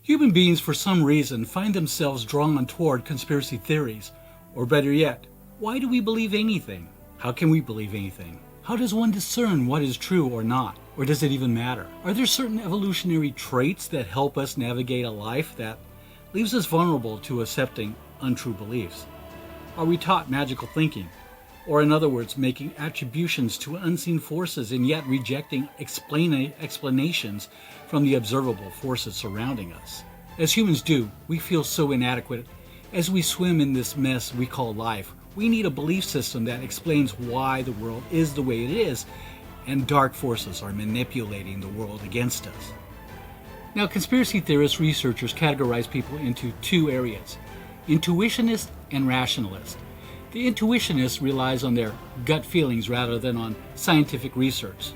Human beings, for some reason, find themselves drawn toward conspiracy theories. Or better yet, why do we believe anything? How can we believe anything? How does one discern what is true or not? Or does it even matter? Are there certain evolutionary traits that help us navigate a life that leaves us vulnerable to accepting untrue beliefs? Are we taught magical thinking? Or in other words, making attributions to unseen forces and yet rejecting explanations from the observable forces surrounding us? As humans do, we feel so inadequate. As we swim in this mess we call life, we need a belief system that explains why the world is the way it is, and dark forces are manipulating the world against us. Now, conspiracy theorist researchers categorize people into two areas: intuitionist and rationalist. The intuitionist relies on their gut feelings rather than on scientific research.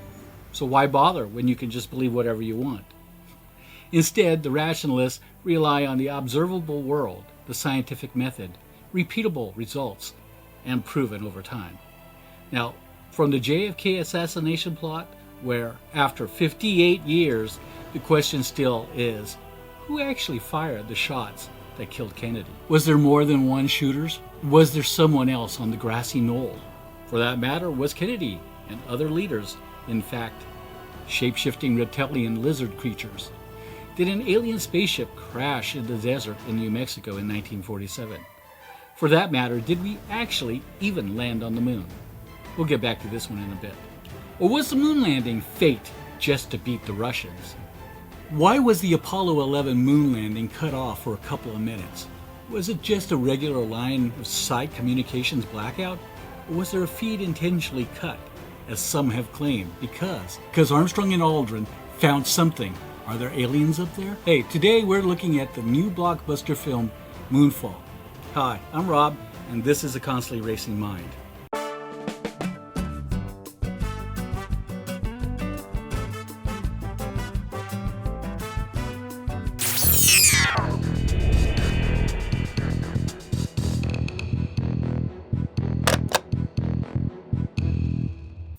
So why bother when you can just believe whatever you want? Instead, the rationalists rely on the observable world, the scientific method, repeatable results, and proven over time. Now, from the JFK assassination plot, where after 58 years, the question still is, who actually fired the shots that killed Kennedy? Was there more than one shooters? Was there someone else on the grassy knoll? For that matter, was Kennedy and other leaders, in fact, shape-shifting reptilian lizard creatures? Did an alien spaceship crash in the desert in New Mexico in 1947? For that matter, did we actually even land on the moon? We'll get back to this one in a bit. Or was the moon landing fate just to beat the Russians? Why was the Apollo 11 moon landing cut off for a couple of minutes? Was it just a regular line of sight communications blackout? Or was there a feed intentionally cut, as some have claimed, because Armstrong and Aldrin found something? Are there aliens up there? Hey, today we're looking at the new blockbuster film, Moonfall. Hi, I'm Rob, and this is A Constantly Racing Mind.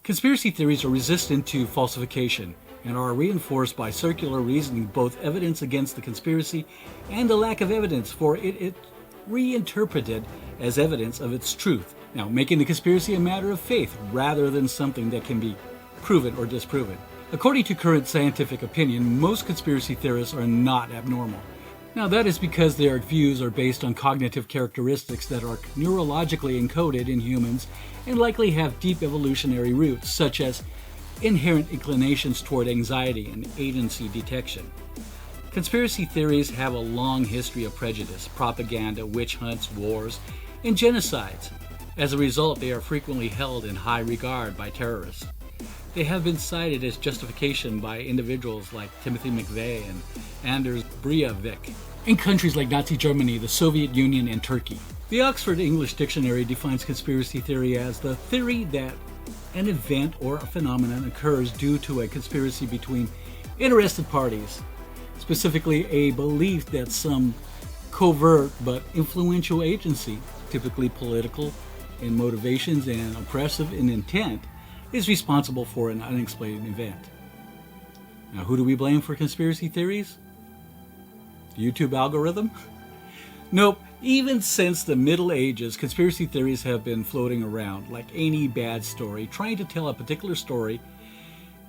Conspiracy theories are resistant to falsification and are reinforced by circular reasoning, both evidence against the conspiracy and the lack of evidence for it reinterpreted as evidence of its truth. Now, making the conspiracy a matter of faith rather than something that can be proven or disproven. According to current scientific opinion, most conspiracy theorists are not abnormal. Now, that is because their views are based on cognitive characteristics that are neurologically encoded in humans and likely have deep evolutionary roots, such as inherent inclinations toward anxiety and agency detection. Conspiracy theories have a long history of prejudice, propaganda, witch hunts, wars, and genocides. As a result, they are frequently held in high regard by terrorists. They have been cited as justification by individuals like Timothy McVeigh and Anders Breivik in countries like Nazi Germany, the Soviet Union, and Turkey. The Oxford English Dictionary defines conspiracy theory as the theory that an event or a phenomenon occurs due to a conspiracy between interested parties, specifically a belief that some covert but influential agency, typically political in motivations and oppressive in intent, is responsible for an unexplained event. Now, who do we blame for conspiracy theories? The YouTube algorithm? Nope. Even since the Middle Ages, conspiracy theories have been floating around like any bad story, trying to tell a particular story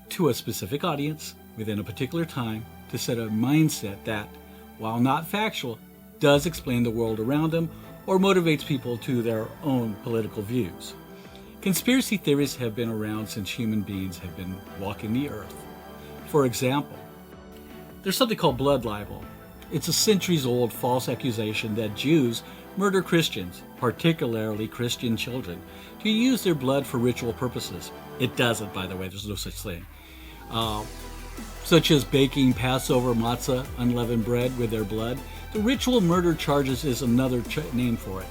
to a specific audience within a particular time to set a mindset that, while not factual, does explain the world around them or motivates people to their own political views. Conspiracy theories have been around since human beings have been walking the earth. For example, there's something called blood libel. It's a centuries-old false accusation that Jews murder Christians, particularly Christian children, to use their blood for ritual purposes. It doesn't, by the way, there's no such thing. Such as baking Passover matzah, unleavened bread, with their blood. The ritual murder charges is another name for it.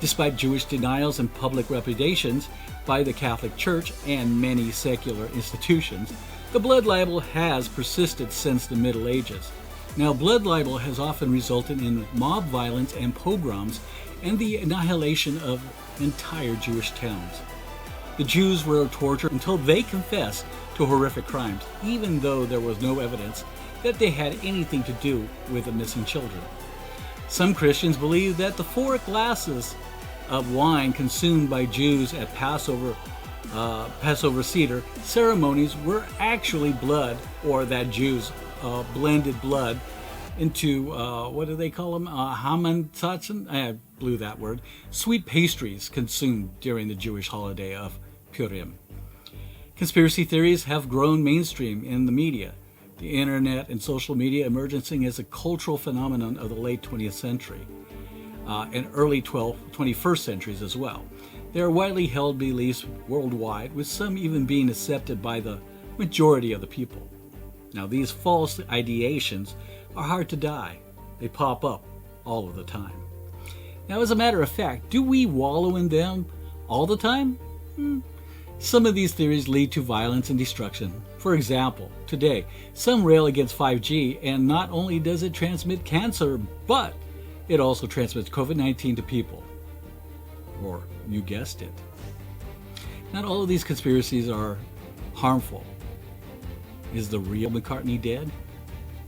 Despite Jewish denials and public repudiations by the Catholic Church and many secular institutions, the blood libel has persisted since the Middle Ages. Now, blood libel has often resulted in mob violence and pogroms and the annihilation of entire Jewish towns. The Jews were tortured until they confessed to horrific crimes, even though there was no evidence that they had anything to do with the missing children. Some Christians believe that the 4 glasses of wine consumed by Jews at Passover Seder ceremonies were actually blood, or that Jews blended blood into, what do they call them? Hamantatzen? I blew that word. Sweet pastries consumed during the Jewish holiday of Purim. Conspiracy theories have grown mainstream in the media. The internet and social media emerging as a cultural phenomenon of the late 20th century and early 21st centuries as well. They are widely held beliefs worldwide, with some even being accepted by the majority of the people. Now, these false ideations are hard to die. They pop up all of the time. Now, as a matter of fact, do we wallow in them all the time? Some of these theories lead to violence and destruction. For example, today, some rail against 5G, and not only does it transmit cancer, but it also transmits COVID-19 to people. Or, you guessed it. Not all of these conspiracies are harmful. Is the real McCartney dead?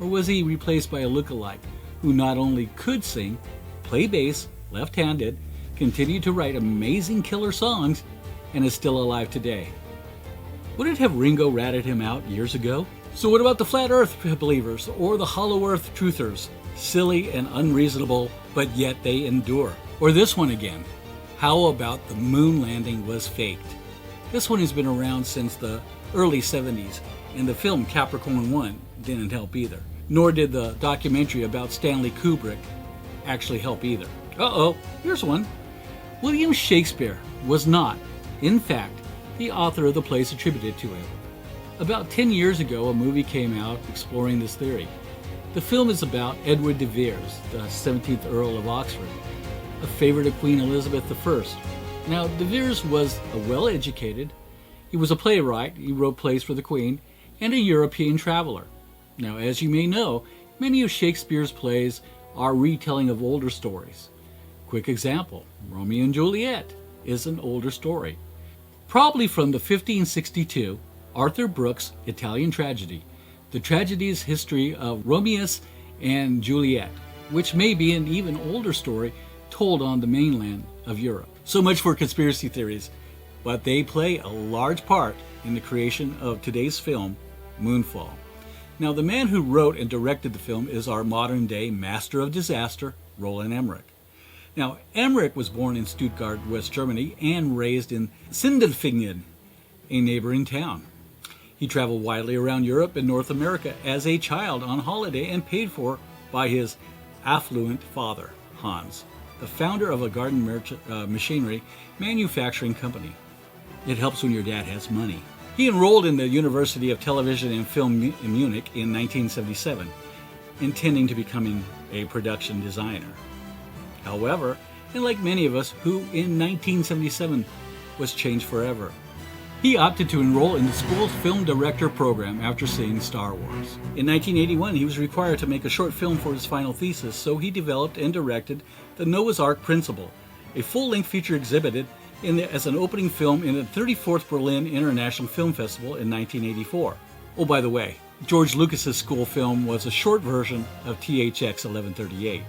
Or was he replaced by a lookalike who not only could sing, play bass, left-handed, continue to write amazing killer songs, and is still alive today? Would it have Ringo ratted him out years ago? So what about the flat earth believers or the hollow earth truthers? Silly and unreasonable, but yet they endure. Or this one again. How about the moon landing was faked? This one has been around since the early 70s, and the film Capricorn 1 didn't help either. Nor did the documentary about Stanley Kubrick actually help either. Here's one. William Shakespeare was not, in fact, the author of the plays attributed to him. About 10 years ago, a movie came out exploring this theory. The film is about Edward de Vere, the 17th Earl of Oxford, a favorite of Queen Elizabeth I. Now, de Vere was a well-educated, he was a playwright, he wrote plays for the Queen, and a European traveler. Now, as you may know, many of Shakespeare's plays are retelling of older stories. Quick example, Romeo and Juliet is an older story. Probably from the 1562 Arthur Brooks Italian tragedy, the tragedy's history of Romeus and Juliet, which may be an even older story told on the mainland of Europe. So much for conspiracy theories, but they play a large part in the creation of today's film, Moonfall. Now, the man who wrote and directed the film is our modern-day master of disaster, Roland Emmerich. Now, Emmerich was born in Stuttgart, West Germany, and raised in Sindelfingen, a neighboring town. He traveled widely around Europe and North America as a child on holiday and paid for by his affluent father, Hans, the founder of a garden machinery manufacturing company. It helps when your dad has money. He enrolled in the University of Television and Film in Munich in 1977, intending to becoming a production designer. However, and like many of us who in 1977 was changed forever, he opted to enroll in the school's film director program after seeing Star Wars. In 1981, he was required to make a short film for his final thesis, so he developed and directed The Noah's Ark Principle, a full-length feature exhibited as an opening film in the 34th Berlin International Film Festival in 1984. Oh, by the way, George Lucas's school film was a short version of THX 1138.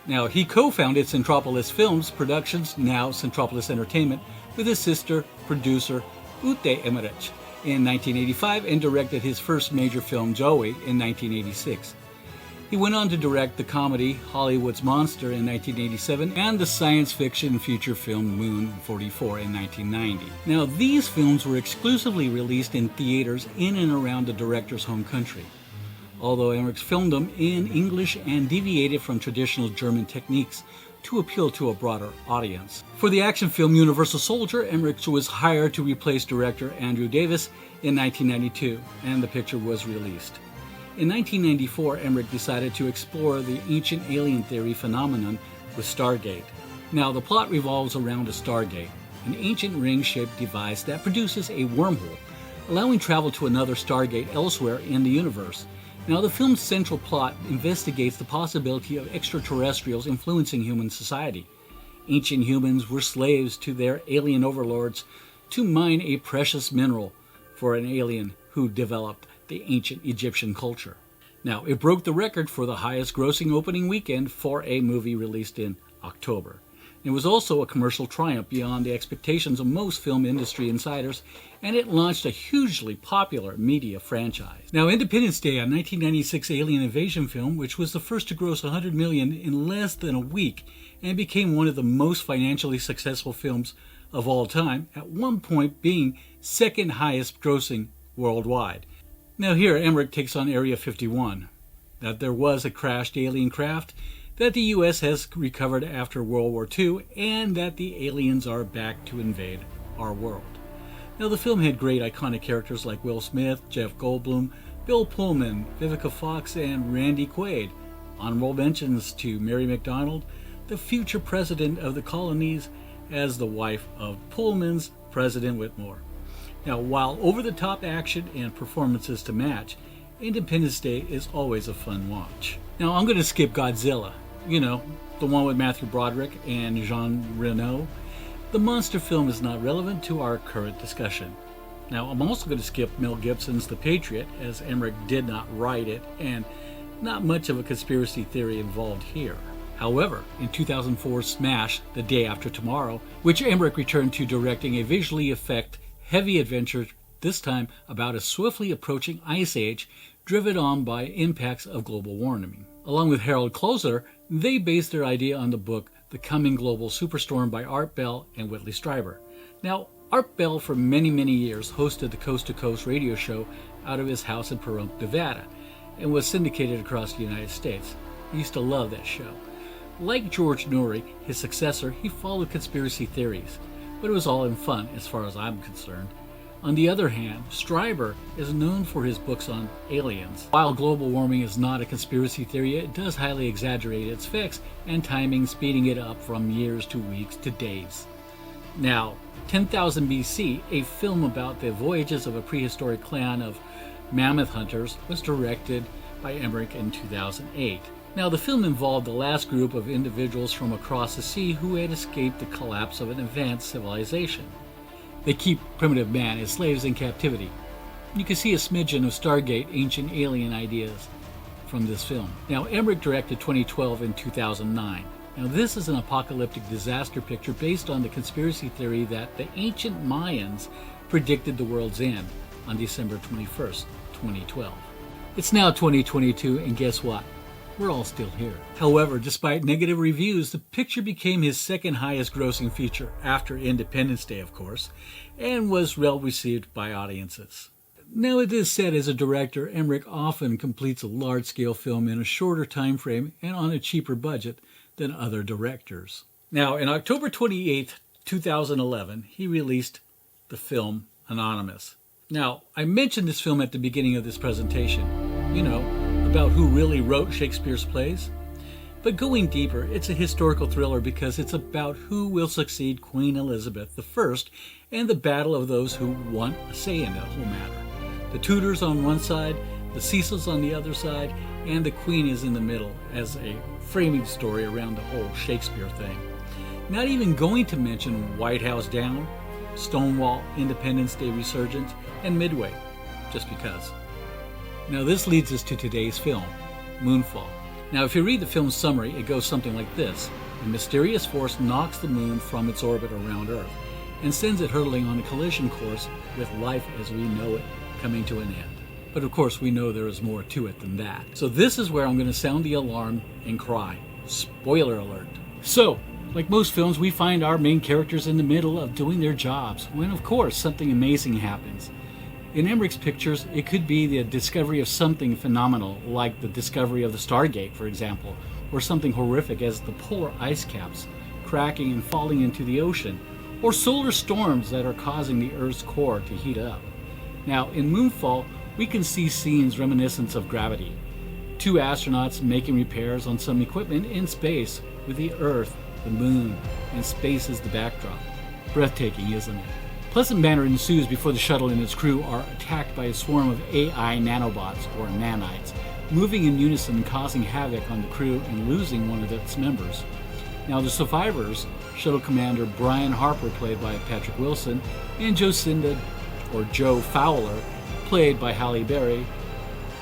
Now, he co-founded Centropolis Films Productions, now Centropolis Entertainment, with his sister, producer, Ute Emmerich, in 1985 and directed his first major film, Joey, in 1986. He went on to direct the comedy Hollywood's Monster in 1987 and the science fiction feature film Moon 44 in 1990. Now, these films were exclusively released in theaters in and around the director's home country, although Emmerich filmed them in English and deviated from traditional German techniques to appeal to a broader audience. For the action film Universal Soldier, Emmerich was hired to replace director Andrew Davis in 1992, and the picture was released. In 1994, Emmerich decided to explore the ancient alien theory phenomenon with Stargate. Now, the plot revolves around a Stargate, an ancient ring-shaped device that produces a wormhole, allowing travel to another Stargate elsewhere in the universe. Now, the film's central plot investigates the possibility of extraterrestrials influencing human society. Ancient humans were slaves to their alien overlords to mine a precious mineral for an alien who developed the ancient Egyptian culture. Now, it broke the record for the highest grossing opening weekend for a movie released in October. It was also a commercial triumph beyond the expectations of most film industry insiders, and it launched a hugely popular media franchise. Now, Independence Day, a 1996 alien invasion film, which was the first to gross $100 million in less than a week, and became one of the most financially successful films of all time, at one point being second highest grossing worldwide. Now here, Emmerich takes on Area 51, that there was a crashed alien craft, that the U.S. has recovered after World War II, and that the aliens are back to invade our world. Now, the film had great iconic characters like Will Smith, Jeff Goldblum, Bill Pullman, Vivica Fox, and Randy Quaid. Honorable mentions to Mary McDonald, the future president of the colonies, as the wife of Pullman's President Whitmore. Now, while over-the-top action and performances to match, Independence Day is always a fun watch. Now, I'm going to skip Godzilla. You know, the one with Matthew Broderick and Jean Reno. The monster film is not relevant to our current discussion. Now, I'm also going to skip Mel Gibson's The Patriot, as Emmerich did not write it, and not much of a conspiracy theory involved here. However, in 2004's Smash, The Day After Tomorrow, which Emmerich returned to directing a visually heavy adventure, this time about a swiftly approaching ice age driven on by impacts of global warming. Along with Harold Closer, they based their idea on the book The Coming Global Superstorm by Art Bell and Whitley Strieber. Now, Art Bell for many years hosted the Coast to Coast radio show out of his house in Pahrump, Nevada, and was syndicated across the United States. I used to love that show. Like George Noory, his successor, he followed conspiracy theories, but it was all in fun as far as I'm concerned. On the other hand, Strieber is known for his books on aliens. While global warming is not a conspiracy theory, it does highly exaggerate its effects and timing, speeding it up from years to weeks to days. Now, 10,000 BC, a film about the voyages of a prehistoric clan of mammoth hunters, was directed by Emmerich in 2008. Now, the film involved the last group of individuals from across the sea who had escaped the collapse of an advanced civilization. They keep primitive man as slaves in captivity. You can see a smidgen of Stargate ancient alien ideas from this film. Now, Emmerich directed 2012 and 2009. Now, this is an apocalyptic disaster picture based on the conspiracy theory that the ancient Mayans predicted the world's end on December 21st, 2012. It's now 2022, and guess what? We're all still here. However, despite negative reviews, the picture became his second highest grossing feature after Independence Day, of course, and was well received by audiences. Now, it is said as a director, Emmerich often completes a large-scale film in a shorter time frame and on a cheaper budget than other directors. Now, in October 28, 2011, he released the film Anonymous. Now, I mentioned this film at the beginning of this presentation. You know, about who really wrote Shakespeare's plays. But going deeper, it's a historical thriller because it's about who will succeed Queen Elizabeth I and the battle of those who want a say in the whole matter. The Tudors on one side, the Cecils on the other side, and the Queen is in the middle as a framing story around the whole Shakespeare thing. Not even going to mention White House Down, Stonewall, Independence Day Resurgence, and Midway, just because. Now, this leads us to today's film, Moonfall. Now, if you read the film's summary, it goes something like this. A mysterious force knocks the moon from its orbit around Earth and sends it hurtling on a collision course with life as we know it coming to an end. But of course, we know there is more to it than that. So this is where I'm going to sound the alarm and cry. Spoiler alert. So, like most films, we find our main characters in the middle of doing their jobs, when of course something amazing happens. In Emmerich's pictures, it could be the discovery of something phenomenal, like the discovery of the Stargate, for example, or something horrific as the polar ice caps cracking and falling into the ocean, or solar storms that are causing the Earth's core to heat up. Now, in Moonfall, we can see scenes reminiscent of Gravity. Two astronauts making repairs on some equipment in space with the Earth, the Moon, and space as the backdrop. Breathtaking, isn't it? Pleasant banter ensues before the shuttle and its crew are attacked by a swarm of AI nanobots, or nanites, moving in unison and causing havoc on the crew and losing one of its members. Now, the survivors, Shuttle Commander Brian Harper, played by Patrick Wilson, and Joe Fowler, played by Halle Berry,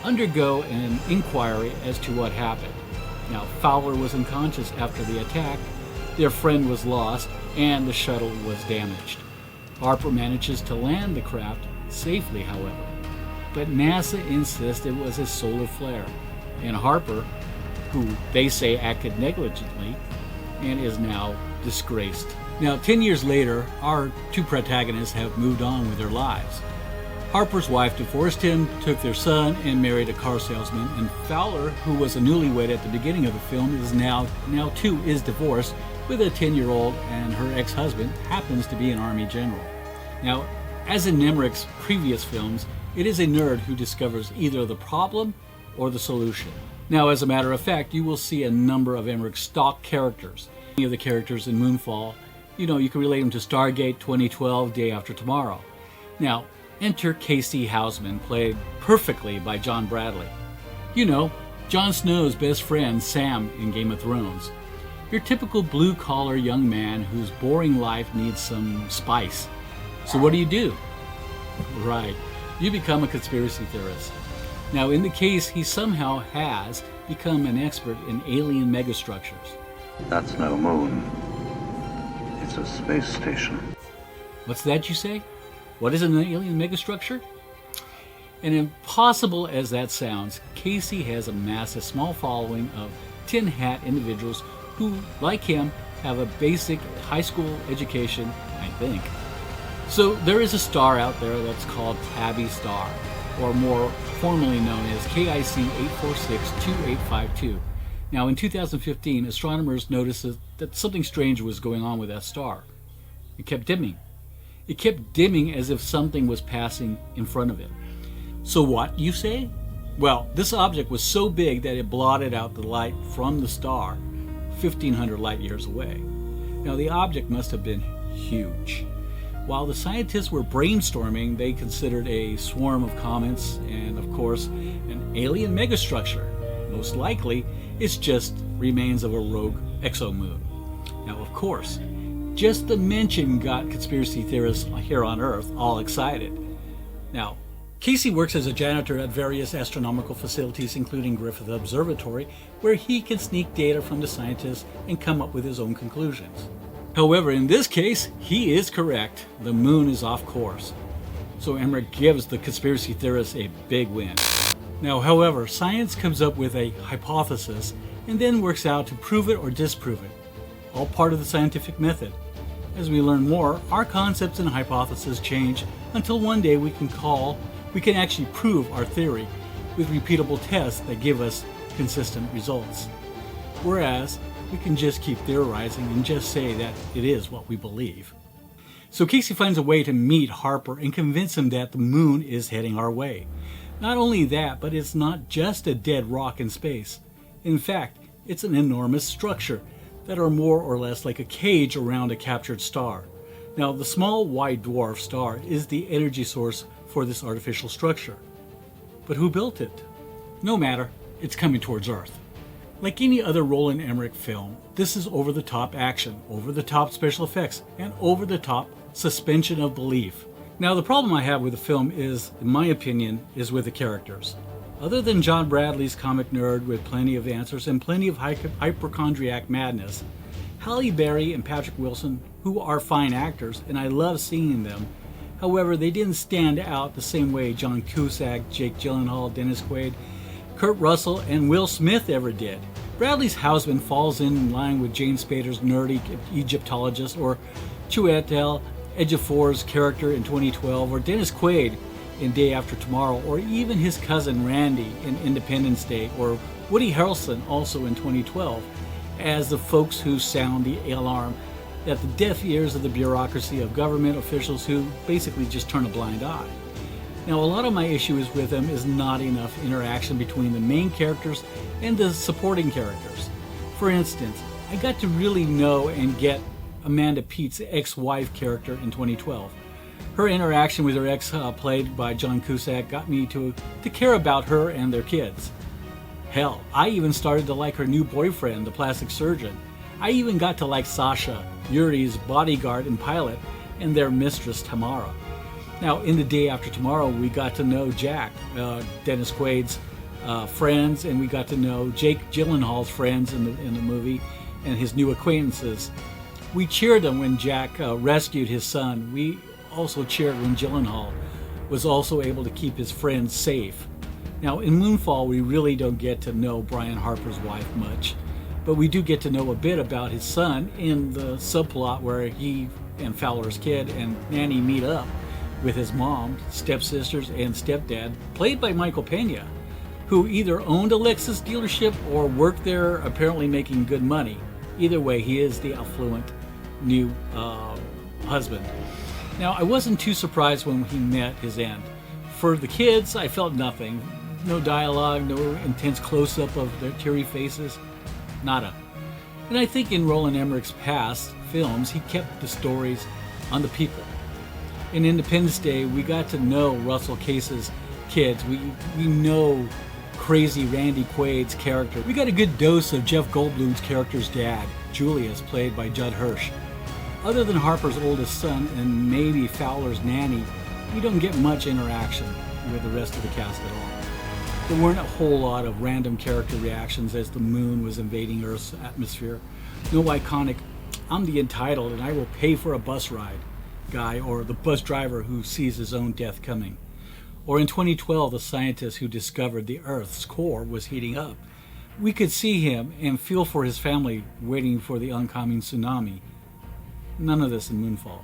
undergo an inquiry as to what happened. Now, Fowler was unconscious after the attack, their friend was lost, and the shuttle was damaged. Harper manages to land the craft safely, however, but NASA insists it was a solar flare, and Harper, who they say acted negligently, and is now disgraced. Now, 10 years later, our two protagonists have moved on with their lives. Harper's wife divorced him, took their son, and married a car salesman, and Fowler, who was a newlywed at the beginning of the film, is now too is divorced with a 10-year-old, and her ex-husband happens to be an Army general. Now, as in Emmerich's previous films, it is a nerd who discovers either the problem or the solution. Now, as a matter of fact, you will see a number of Emmerich's stock characters. Many of the characters in Moonfall, you can relate them to Stargate, 2012, Day After Tomorrow. Now, enter Casey Houseman, played perfectly by John Bradley. Jon Snow's best friend, Sam, in Game of Thrones. Your typical blue-collar young man whose boring life needs some spice. So what do? Right, you become a conspiracy theorist. Now, in the case, he somehow has become an expert in alien megastructures. That's no moon. It's a space station. What's that, you say? What is an alien megastructure? And impossible as that sounds, Casey has amassed a small following of tin hat individuals who, like him, have a basic high school education, I think. So there is a star out there that's called Tabby Star, or more formally known as KIC 8462852. Now, in 2015, astronomers noticed that something strange was going on with that star. It kept dimming. It kept dimming as if something was passing in front of it. So what, you say? Well, this object was so big that it blotted out the light from the star 1,500 light years away. Now, the object must have been huge. While the scientists were brainstorming, they considered a swarm of comets and, of course, an alien megastructure. Most likely, it's just remains of a rogue exomoon. Now, of course, just the mention got conspiracy theorists here on Earth all excited. Now, Casey works as a janitor at various astronomical facilities, including Griffith Observatory, where he can sneak data from the scientists and come up with his own conclusions. However, in this case, he is correct. The moon is off course. So Emmerich gives the conspiracy theorists a big win. Now, however, science comes up with a hypothesis and then works out to prove it or disprove it. All part of the scientific method. As we learn more, our concepts and hypotheses change until one day we can actually prove our theory with repeatable tests that give us consistent results. Whereas, we can just keep theorizing and just say that it is what we believe. So Casey finds a way to meet Harper and convince him that the moon is heading our way. Not only that, but it's not just a dead rock in space. In fact, it's an enormous structure that are more or less like a cage around a captured star. Now, the small white dwarf star is the energy source for this artificial structure. But who built it? No matter, it's coming towards Earth. Like any other Roland Emmerich film, this is over-the-top action, over-the-top special effects, and over-the-top suspension of belief. Now, the problem I have with the film is, in my opinion, is with the characters. Other than John Bradley's comic nerd with plenty of answers and plenty of hypochondriac madness, Halle Berry and Patrick Wilson, who are fine actors, and I love seeing them, however, they didn't stand out the same way John Cusack, Jake Gyllenhaal, Dennis Quaid, Kurt Russell, and Will Smith ever did. Bradley's Houseman falls in line with James Spader's nerdy Egyptologist, or Chiwetel Ejiofor's character in 2012, or Dennis Quaid in Day After Tomorrow, or even his cousin Randy in Independence Day, or Woody Harrelson also in 2012, as the folks who sound the alarm at the deaf ears of the bureaucracy of government officials who basically just turn a blind eye. Now, a lot of my issues with them is not enough interaction between the main characters and the supporting characters. For instance, I got to really know and get Amanda Peet's ex-wife character in 2012. Her interaction with her ex, played by John Cusack, got me to care about her and their kids. Hell, I even started to like her new boyfriend, the plastic surgeon. I even got to like Sasha, Yuri's bodyguard and pilot, and their mistress Tamara. Now, in The Day After Tomorrow, we got to know Jack, Dennis Quaid's friends, and we got to know Jake Gyllenhaal's friends in the movie and his new acquaintances. We cheered them when Jack rescued his son. We also cheered when Gyllenhaal was also able to keep his friends safe. Now, in Moonfall, we really don't get to know Brian Harper's wife much, but we do get to know a bit about his son in the subplot where he and Fowler's kid and Nanny meet up with his mom, stepsisters, and stepdad, played by Michael Pena, who either owned a Lexus dealership or worked there, apparently making good money. Either way, he is the affluent new husband. Now, I wasn't too surprised when he met his end. For the kids, I felt nothing. No dialogue, no intense close-up of their teary faces. Nada. And I think in Roland Emmerich's past films, he kept the stories on the people. In Independence Day, we got to know Russell Case's kids. We know crazy Randy Quaid's character. We got a good dose of Jeff Goldblum's character's dad, Julius, played by Judd Hirsch. Other than Harper's oldest son and maybe Fowler's nanny, we don't get much interaction with the rest of the cast at all. There weren't a whole lot of random character reactions as the moon was invading Earth's atmosphere. No iconic, I'm the entitled and I will pay for a bus ride guy, or the bus driver who sees his own death coming. Or in 2012, the scientist who discovered the Earth's core was heating up. We could see him and feel for his family waiting for the oncoming tsunami. None of this in Moonfall.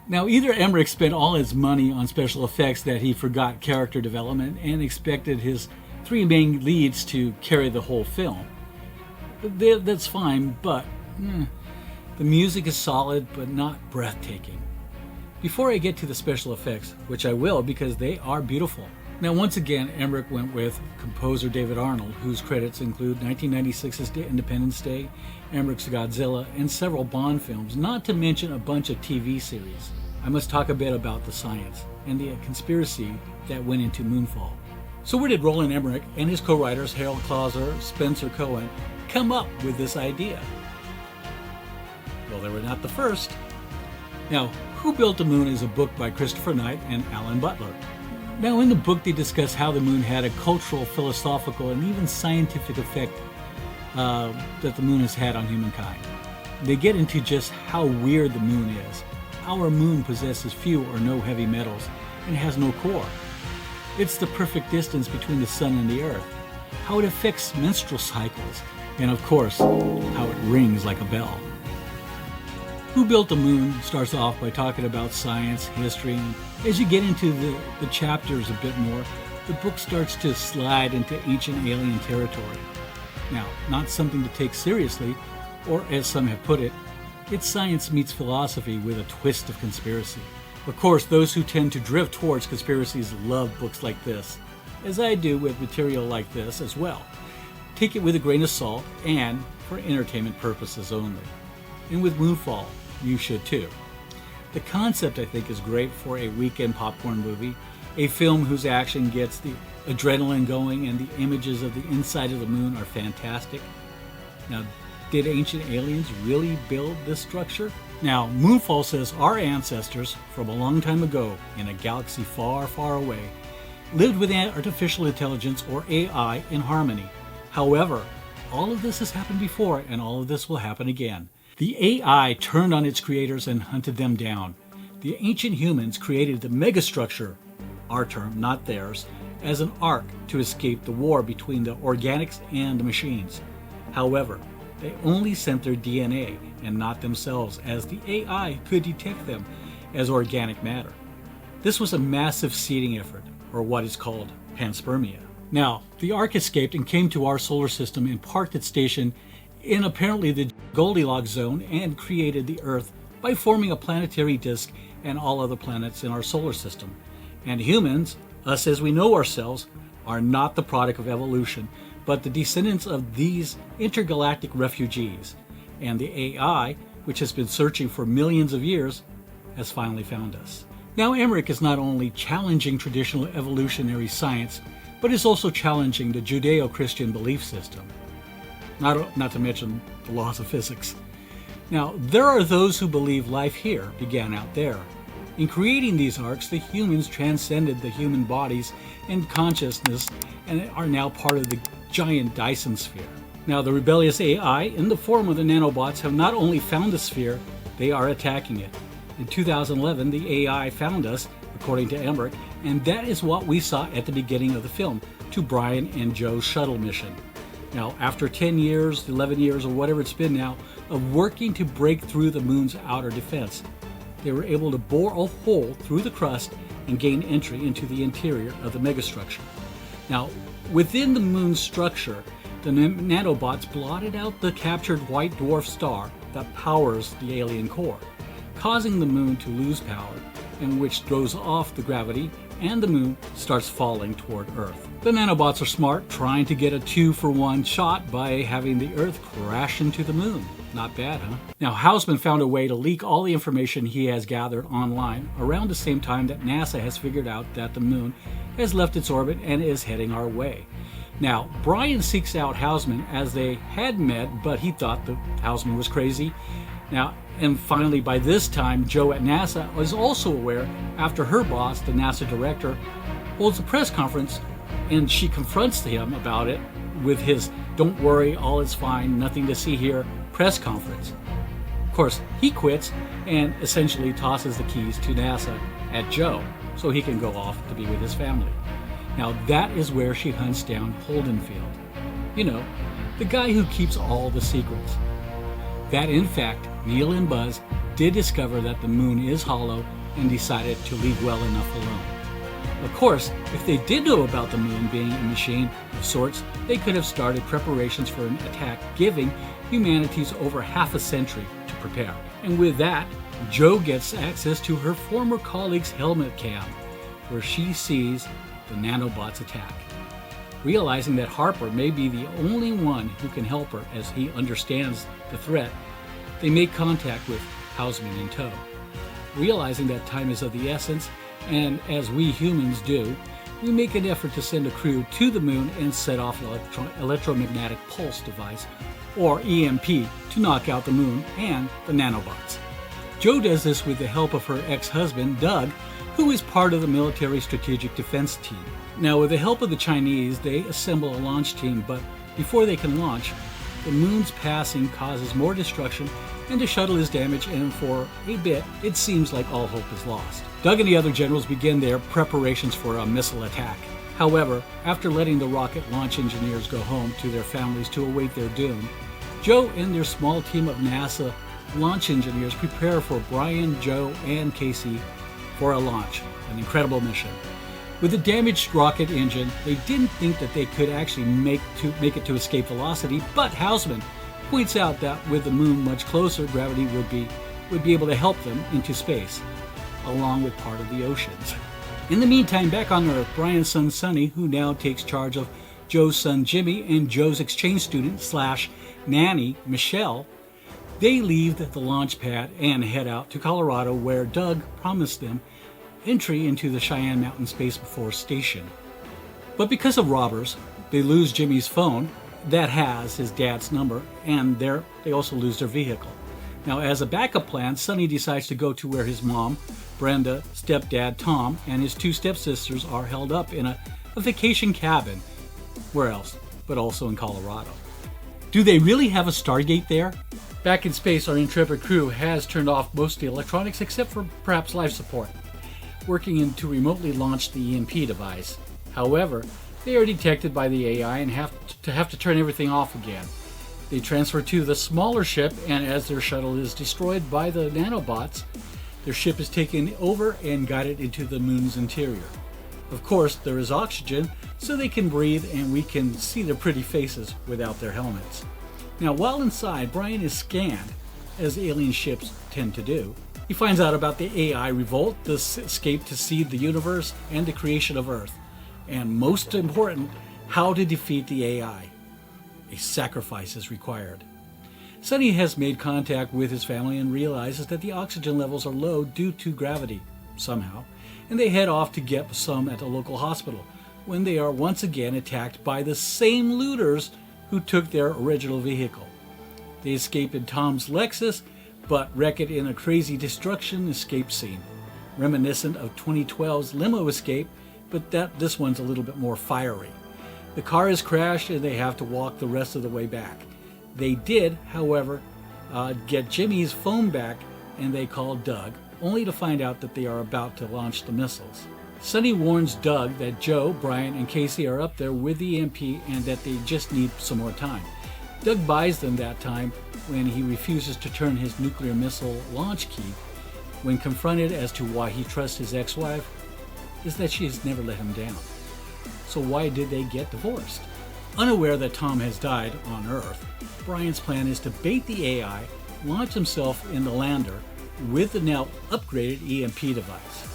Now, either Emmerich spent all his money on special effects that he forgot character development and expected his three main leads to carry the whole film. That's fine, but the music is solid but not breathtaking. Before I get to the special effects, which I will because they are beautiful. Now, once again, Emmerich went with composer David Arnold, whose credits include 1996's Independence Day, Emmerich's Godzilla, and several Bond films, not to mention a bunch of TV series. I must talk a bit about the science and the conspiracy that went into Moonfall. So where did Roland Emmerich and his co-writers Harold Clauser, Spencer Cohen, come up with this idea? Well, they were not the first. Now, Who Built the Moon is a book by Christopher Knight and Alan Butler. Now, in the book, they discuss how the moon had a cultural, philosophical, and even scientific effect that the moon has had on humankind. They get into just how weird the moon is. Our moon possesses few or no heavy metals and has no core. It's the perfect distance between the sun and the earth, how it affects menstrual cycles, and of course, how it rings like a bell. Who Built the Moon starts off by talking about science, history, and as you get into the chapters a bit more, the book starts to slide into ancient alien territory. Now, not something to take seriously, or as some have put it, it's science meets philosophy with a twist of conspiracy. Of course, those who tend to drift towards conspiracies love books like this, as I do with material like this as well. Take it with a grain of salt and for entertainment purposes only. And with Moonfall, you should too. The concept, I think, is great for a weekend popcorn movie, a film whose action gets the adrenaline going and the images of the inside of the moon are fantastic. Now, did ancient aliens really build this structure? Now, Moonfall says our ancestors from a long time ago in a galaxy far, far away lived with artificial intelligence or AI in harmony. However, all of this has happened before and all of this will happen again. The AI turned on its creators and hunted them down. The ancient humans created the Megastructure, our term, not theirs, as an ark to escape the war between the organics and the machines. However, they only sent their DNA and not themselves, as the AI could detect them as organic matter. This was a massive seeding effort, or what is called panspermia. Now, the ark escaped and came to our solar system and parked its station in apparently the Goldilocks zone and created the Earth by forming a planetary disk and all other planets in our solar system. And humans, us as we know ourselves, are not the product of evolution, but the descendants of these intergalactic refugees. And the AI, which has been searching for millions of years, has finally found us. Now, Emmerich is not only challenging traditional evolutionary science, but is also challenging the Judeo-Christian belief system. Not to mention the laws of physics. Now, there are those who believe life here began out there. In creating these arcs, the humans transcended the human bodies and consciousness and are now part of the giant Dyson sphere. Now, the rebellious AI in the form of the nanobots have not only found the sphere, they are attacking it. In 2011, the AI found us, according to Emmerich, and that is what we saw at the beginning of the film, to Brian and Joe's shuttle mission. Now, after 10 years, 11 years, or whatever it's been now, of working to break through the moon's outer defense, they were able to bore a hole through the crust and gain entry into the interior of the megastructure. Now, within the moon's structure, the nanobots blotted out the captured white dwarf star that powers the alien core, causing the moon to lose power, and which throws off the gravity, and the moon starts falling toward Earth. The nanobots are smart, trying to get a 2-for-1 shot by having the Earth crash into the moon. Not bad, huh? Now, Houseman found a way to leak all the information he has gathered online around the same time that NASA has figured out that the moon has left its orbit and is heading our way. Now, Brian seeks out Houseman as they had met, but he thought that Houseman was crazy. Now, and finally, by this time, Joe at NASA was also aware after her boss, the NASA director, holds a press conference and she confronts him about it with his "don't worry, all is fine, nothing to see here" press conference. Of course, he quits and essentially tosses the keys to NASA at Joe so he can go off to be with his family. Now, that is where she hunts down Holdenfield. You know, the guy who keeps all the secrets. That, in fact, Neil and Buzz did discover that the moon is hollow and decided to leave well enough alone. Of course, if they did know about the moon being a machine of sorts, they could have started preparations for an attack, giving humanity's over half a century to prepare. And with that, Joe gets access to her former colleague's helmet cam, where she sees the nanobots attack. Realizing that Harper may be the only one who can help her as he understands the threat, they make contact with Houseman in tow. Realizing that time is of the essence, and as we humans do, we make an effort to send a crew to the moon and set off an electromagnetic pulse device, or EMP, to knock out the moon and the nanobots. Joe does this with the help of her ex-husband, Doug, who is part of the military strategic defense team. Now, with the help of the Chinese, they assemble a launch team, but before they can launch, the moon's passing causes more destruction and the shuttle is damaged, and for a bit, it seems like all hope is lost. Doug and the other generals begin their preparations for a missile attack. However, after letting the rocket launch engineers go home to their families to await their doom, Joe and their small team of NASA launch engineers prepare for Brian, Joe, and Casey for a launch, an incredible mission. With a damaged rocket engine, they didn't think that they could actually make it to escape velocity, but Houseman points out that with the moon much closer, gravity would be able to help them into space, along with part of the oceans. In the meantime, back on Earth, Brian's son Sonny, who now takes charge of Joe's son Jimmy and Joe's exchange student / nanny Michelle, they leave the launch pad and head out to Colorado, where Doug promised them entry into the Cheyenne Mountain Space Force Station. But because of robbers, they lose Jimmy's phone that has his dad's number, and they also lose their vehicle. Now, as a backup plan, Sonny decides to go to where his mom, Brenda, stepdad Tom, and his 2 stepsisters are held up in a vacation cabin. Where else? But also in Colorado. Do they really have a Stargate there? Back in space, our intrepid crew has turned off most of the electronics except for perhaps life support, working to remotely launch the EMP device. However, they are detected by the AI and have to turn everything off again. They transfer to the smaller ship, and as their shuttle is destroyed by the nanobots, their ship is taken over and guided into the moon's interior. Of course, there is oxygen, so they can breathe and we can see their pretty faces without their helmets. Now, while inside, Brian is scanned, as alien ships tend to do. He finds out about the AI revolt, the escape to seed the universe, and the creation of Earth. And most important, how to defeat the AI. A sacrifice is required. Sonny has made contact with his family and realizes that the oxygen levels are low due to gravity, somehow, and they head off to get some at a local hospital, when they are once again attacked by the same looters who took their original vehicle. They escape in Tom's Lexus, but wreck it in a crazy destruction escape scene, reminiscent of 2012's limo escape, but this one's a little bit more fiery. The car is crashed and they have to walk the rest of the way back. They did, however, get Jimmy's phone back, and they call Doug, only to find out that they are about to launch the missiles. Sonny warns Doug that Joe, Brian, and Casey are up there with the EMP and that they just need some more time. Doug buys them that time when he refuses to turn his nuclear missile launch key. When confronted as to why he trusts his ex-wife, is that she has never let him down. So why did they get divorced? Unaware that Tom has died on Earth, Brian's plan is to bait the AI, launch himself in the lander with the now upgraded EMP device.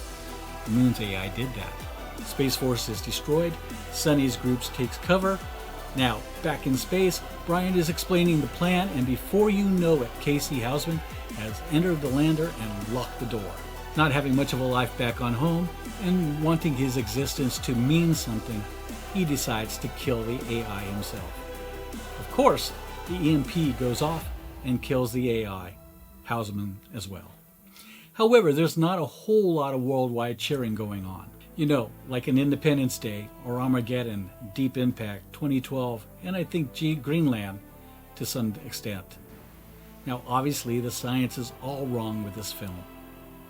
The Moon's AI did that. Space Force is destroyed, Sonny's group takes cover. Now, back in space, Brian is explaining the plan, and before you know it, Casey Houseman has entered the lander and locked the door. Not having much of a life back on home, and wanting his existence to mean something, he decides to kill the AI himself. Of course, the EMP goes off and kills the AI, Houseman as well. However, there's not a whole lot of worldwide cheering going on. You know, like an Independence Day or Armageddon, Deep Impact, 2012, and I think Greenland to some extent. Now, obviously, the science is all wrong with this film.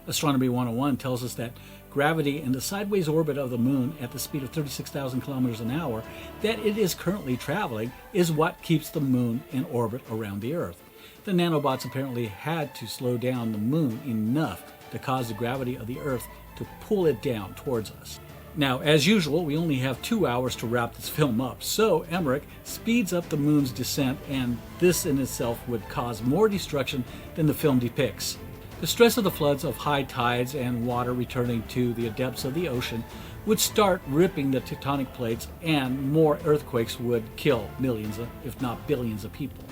Astronomy 101 tells us that gravity in the sideways orbit of the moon at the speed of 36,000 kilometers an hour that it is currently traveling is what keeps the moon in orbit around the Earth. The nanobots apparently had to slow down the moon enough to cause the gravity of the Earth to pull it down towards us. Now, as usual, we only have 2 hours to wrap this film up, so Emmerich speeds up the moon's descent, and this in itself would cause more destruction than the film depicts. The stress of the floods of high tides and water returning to the depths of the ocean would start ripping the tectonic plates, and more earthquakes would kill millions, if not billions, of people.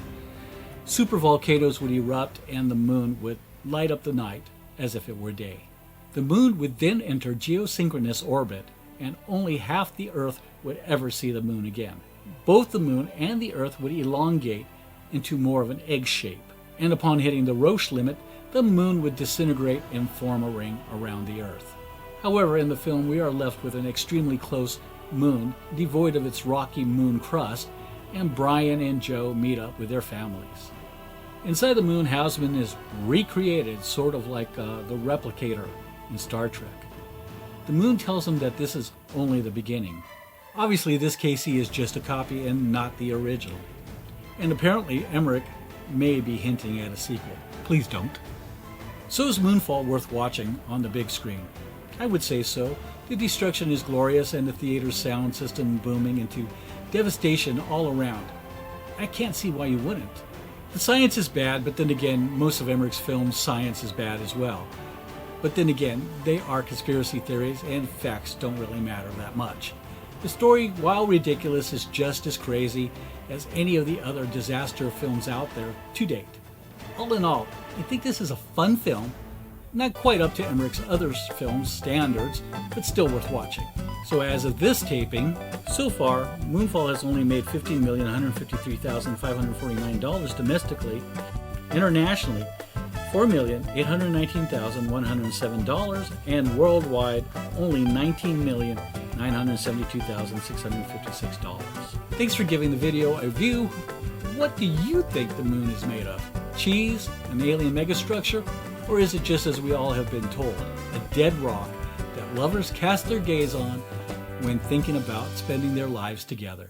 Supervolcanoes would erupt, and the moon would light up the night as if it were day. The moon would then enter geosynchronous orbit, and only half the Earth would ever see the moon again. Both the moon and the Earth would elongate into more of an egg shape, and upon hitting the Roche limit, the moon would disintegrate and form a ring around the Earth. However, in the film, we are left with an extremely close moon, devoid of its rocky moon crust, and Brian and Joe meet up with their families. Inside the moon, Houseman is recreated, sort of like the replicator in Star Trek. The moon tells him that this is only the beginning. Obviously, this Casey is just a copy and not the original. And apparently, Emmerich may be hinting at a sequel. Please don't. So is Moonfall worth watching on the big screen? I would say so. The destruction is glorious and the theater's sound system booming into devastation all around. I can't see why you wouldn't. The science is bad, but then again, most of Emmerich's films' science is bad as well. But then again, they are conspiracy theories and facts don't really matter that much. The story, while ridiculous, is just as crazy as any of the other disaster films out there to date. All in all, I think this is a fun film, not quite up to Emmerich's other films' standards, but still worth watching. So as of this taping, so far, Moonfall has only made $15,153,549 domestically. Internationally, $4,819,107, and worldwide, only $19,972,656. Thanks for giving the video a view. What do you think the moon is made of? Cheese? An alien megastructure? Or is it just as we all have been told, a dead rock that lovers cast their gaze on when thinking about spending their lives together?